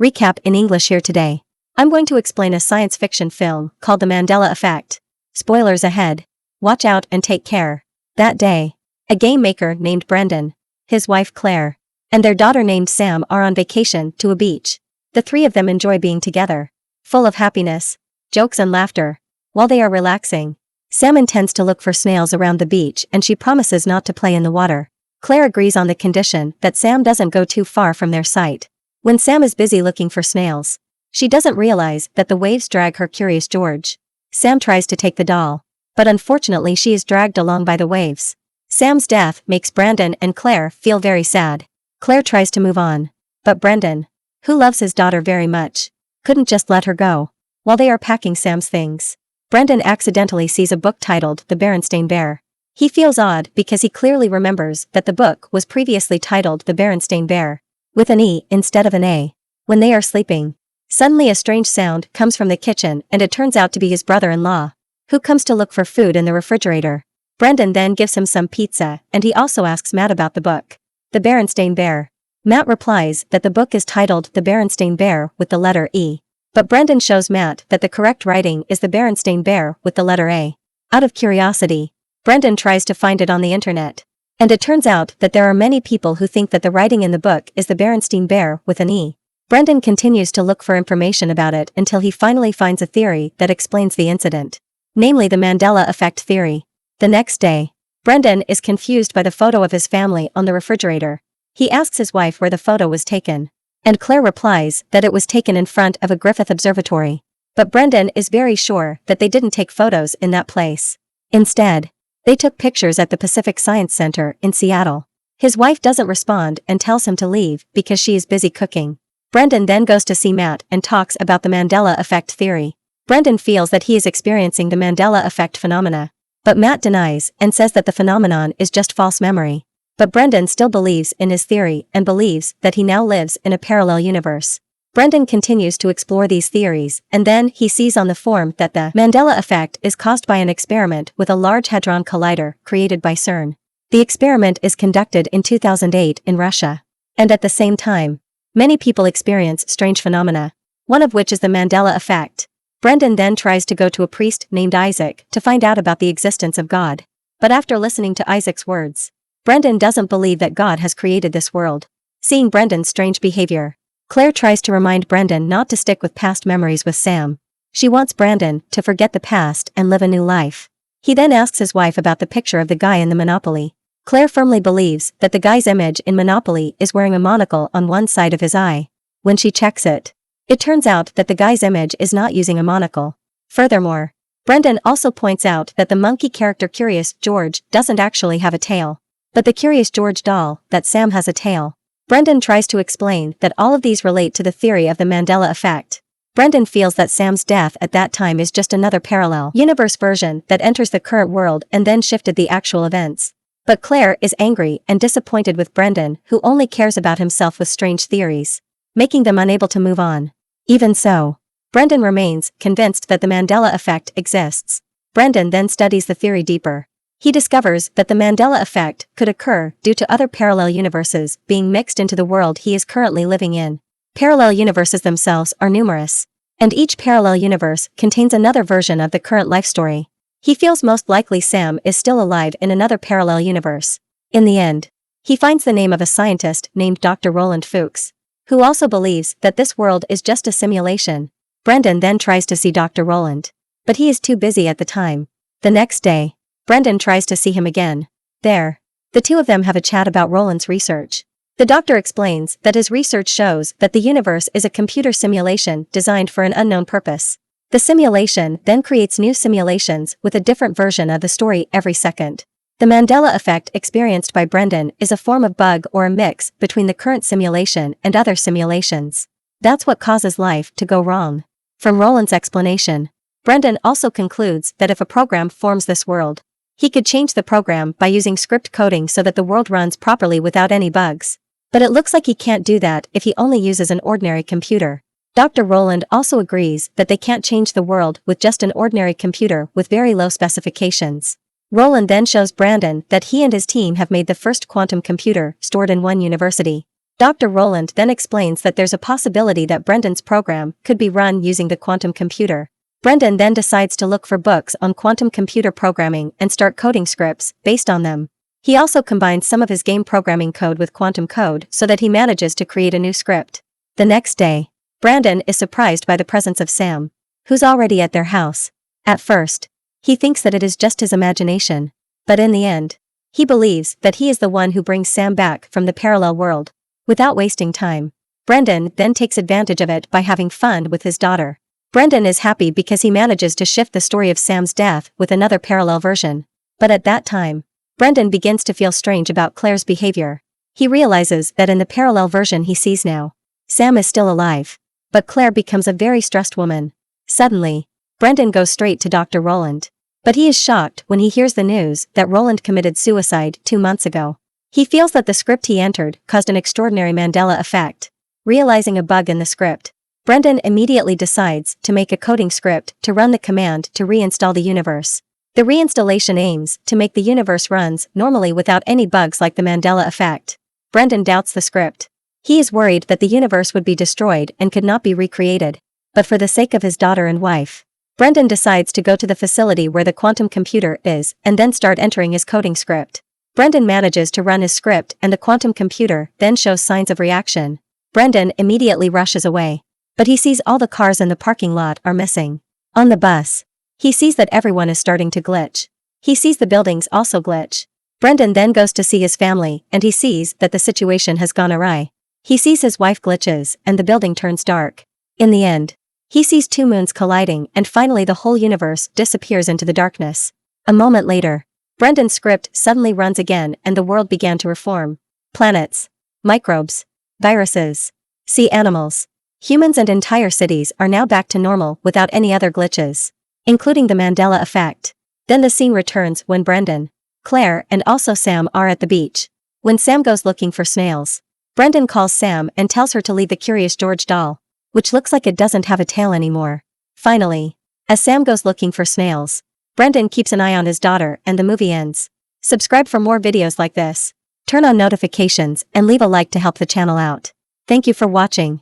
Recap in English here today. I'm going to explain a science fiction film called The Mandela Effect. Spoilers ahead. Watch out and take care. That day, a game maker named Brendan, his wife Claire, and their daughter named Sam are on vacation to a beach. The three of them enjoy being together, full of happiness, jokes and laughter. While they are relaxing, Sam intends to look for snails around the beach and she promises not to play in the water. Claire agrees on the condition that Sam doesn't go too far from their sight. When Sam is busy looking for snails, she doesn't realize that the waves drag her curious George. Sam tries to take the doll, but unfortunately she is dragged along by the waves. Sam's death makes Brendan and Claire feel very sad. Claire tries to move on, but Brendan, who loves his daughter very much, couldn't just let her go. While they are packing Sam's things, Brendan accidentally sees a book titled The Berenstain Bear. He feels odd because he clearly remembers that the book was previously titled The Berenstain Bear, with an E instead of an A. When they are sleeping, suddenly a strange sound comes from the kitchen and it turns out to be his brother-in-law, who comes to look for food in the refrigerator. Brendan then gives him some pizza and he also asks Matt about the book, The Berenstain Bear. Matt replies that the book is titled The Berenstain Bear with the letter E. But Brendan shows Matt that the correct writing is The Berenstain Bear with the letter A. Out of curiosity, Brendan tries to find it on the internet. And it turns out that there are many people who think that the writing in the book is The Berenstain Bear with an E. Brendan continues to look for information about it until he finally finds a theory that explains the incident, namely the Mandela Effect theory. The next day, Brendan is confused by the photo of his family on the refrigerator. He asks his wife where the photo was taken, and Claire replies that it was taken in front of a Griffith observatory. But Brendan is very sure that they didn't take photos in that place. Instead, they took pictures at the Pacific Science Center in Seattle. His wife doesn't respond and tells him to leave because she is busy cooking. Brendan then goes to see Matt and talks about the Mandela Effect theory. Brendan feels that he is experiencing the Mandela Effect phenomena, but Matt denies and says that the phenomenon is just false memory. But Brendan still believes in his theory and believes that he now lives in a parallel universe. Brendan continues to explore these theories and then he sees on the forum that the Mandela Effect is caused by an experiment with a Large Hadron Collider created by CERN. The experiment is conducted in 2008 in Russia. And at the same time, many people experience strange phenomena, one of which is the Mandela Effect. Brendan then tries to go to a priest named Isaac to find out about the existence of God. But after listening to Isaac's words, Brendan doesn't believe that God has created this world. Seeing Brendan's strange behavior, Claire tries to remind Brendan not to stick with past memories with Sam. She wants Brendan to forget the past and live a new life. He then asks his wife about the picture of the guy in the Monopoly. Claire firmly believes that the guy's image in Monopoly is wearing a monocle on one side of his eye. When she checks it, it turns out that the guy's image is not using a monocle. Furthermore, Brendan also points out that the monkey character Curious George doesn't actually have a tail, but the Curious George doll that Sam has a tail. Brendan tries to explain that all of these relate to the theory of the Mandela Effect. Brendan feels that Sam's death at that time is just another parallel universe version that enters the current world and then shifted the actual events. But Claire is angry and disappointed with Brendan, who only cares about himself with strange theories, making them unable to move on. Even so, Brendan remains convinced that the Mandela Effect exists. Brendan then studies the theory deeper. He discovers that the Mandela Effect could occur due to other parallel universes being mixed into the world he is currently living in. Parallel universes themselves are numerous, and each parallel universe contains another version of the current life story. He feels most likely Sam is still alive in another parallel universe. In the end, he finds the name of a scientist named Dr. Roland Fuchs, who also believes that this world is just a simulation. Brendan then tries to see Dr. Roland, but he is too busy at the time. The next day, Brendan tries to see him again. There, the two of them have a chat about Roland's research. The doctor explains that his research shows that the universe is a computer simulation designed for an unknown purpose. The simulation then creates new simulations with a different version of the story every second. The Mandela Effect experienced by Brendan is a form of bug or a mix between the current simulation and other simulations. That's what causes life to go wrong. From Roland's explanation, Brendan also concludes that if a program forms this world, he could change the program by using script coding so that the world runs properly without any bugs. But it looks like he can't do that if he only uses an ordinary computer. Dr. Roland also agrees that they can't change the world with just an ordinary computer with very low specifications. Roland then shows Brendan that he and his team have made the first quantum computer stored in one university. Dr. Roland then explains that there's a possibility that Brendan's program could be run using the quantum computer. Brendan then decides to look for books on quantum computer programming and start coding scripts based on them. He also combines some of his game programming code with quantum code so that he manages to create a new script. The next day, Brandon is surprised by the presence of Sam, who's already at their house. At first, he thinks that it is just his imagination, but in the end, he believes that he is the one who brings Sam back from the parallel world. Without wasting time, Brendan then takes advantage of it by having fun with his daughter. Brendan is happy because he manages to shift the story of Sam's death with another parallel version. But at that time, Brendan begins to feel strange about Claire's behavior. He realizes that in the parallel version he sees now, Sam is still alive. But Claire becomes a very stressed woman. Suddenly, Brendan goes straight to Dr. Roland. But he is shocked when he hears the news that Roland committed suicide 2 months ago. He feels that the script he entered caused an extraordinary Mandela effect. Realizing a bug in the script, Brendan immediately decides to make a coding script to run the command to reinstall the universe. The reinstallation aims to make the universe runs normally without any bugs like the Mandela effect. Brendan doubts the script. He is worried that the universe would be destroyed and could not be recreated. But for the sake of his daughter and wife, Brendan decides to go to the facility where the quantum computer is and then start entering his coding script. Brendan manages to run his script and the quantum computer then shows signs of reaction. Brendan immediately rushes away. But he sees all the cars in the parking lot are missing. On the bus, he sees that everyone is starting to glitch. He sees the buildings also glitch. Brendan then goes to see his family and he sees that the situation has gone awry. He sees his wife glitches and the building turns dark. In the end, he sees 2 moons colliding and finally the whole universe disappears into the darkness. A moment later, Brendan's script suddenly runs again and the world began to reform. Planets, microbes, viruses, sea animals, humans and entire cities are now back to normal without any other glitches, including the Mandela effect. Then the scene returns when Brendan, Claire and also Sam are at the beach. When Sam goes looking for snails, Brendan calls Sam and tells her to leave the Curious George doll, which looks like it doesn't have a tail anymore. Finally, as Sam goes looking for snails, Brendan keeps an eye on his daughter and the movie ends. Subscribe for more videos like this. Turn on notifications and leave a like to help the channel out. Thank you for watching.